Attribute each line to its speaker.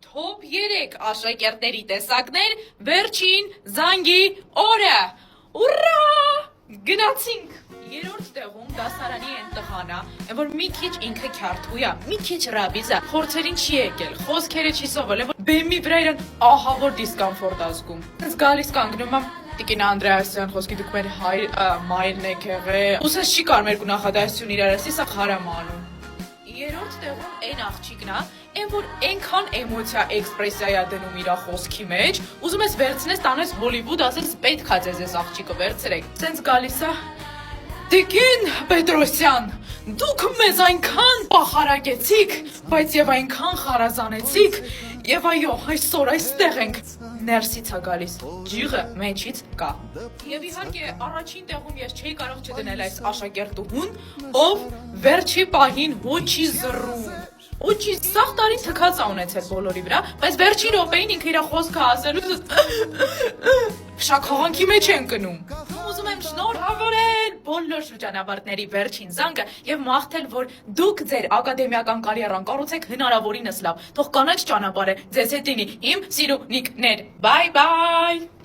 Speaker 1: Top 3 աշակերտների տեսակներ վերջին զանգի օրը։ Ուռա! Գնացինք։ Երրորդ տեղում դասարանի են տղանա, որ մի քիչ ինքը քյարթու է, մի քիչ ռաբիզա, փորձերին չի եկել, խոսքերը չի սովորել, որ բեմի վրա իրան ահավոր դիսկոմֆորտ ազգում։ Ես գալիս կանգնում եմ Տիկին Անդրեասյան, խոսքի դուք մեր մայրն եք եղել։ Ուսես չի կարող մեր նախադասություն իրար ասի, սա խարամ անում։ Երրորդ տեղում այն աղջիկն է, այն որ այնքան էմոցիա էքսպրեսիա է դնում իր խոսքի մեջ, ուզում ես վերցնես, տանես Հոլիվուդ, ասես պետք է ձեզ աղջիկը վերցրեք։ Սենց գալիս է Տիկին Պետրոսյան, դուք մեզ այնքան պախարակեցիք, բայց եւ այնքան խարազանեցիք, եւ այո, այսօր այստեղ ենք։ Ներսից է գալիս, ջիղը մեջից կա։ Եվ իհարկե առաջին տեղում ես չէի կարող չդնել այս աշակերտուհուն, ով վերջի պահին ոչի զռում։ Ոչի սաղ տարին թքած է ունեցել բոլորի վրա, բայց վերջին րոպեին ինքը իր խոսքը ասելու շաքաղանքի մեջ են կնում։ Ուզում եմ շնորհավորել բոլոր շրջանավարտների վերջին զանգը եւ մաղթել, որ դուք ձեր ակադեմիական կարիերան կառուցեք հնարավորինս լավ։ Թող կանաչ ճանապարհը ձեզ հետ լինի, իմ սիրունիկներ։ Բայ բայ։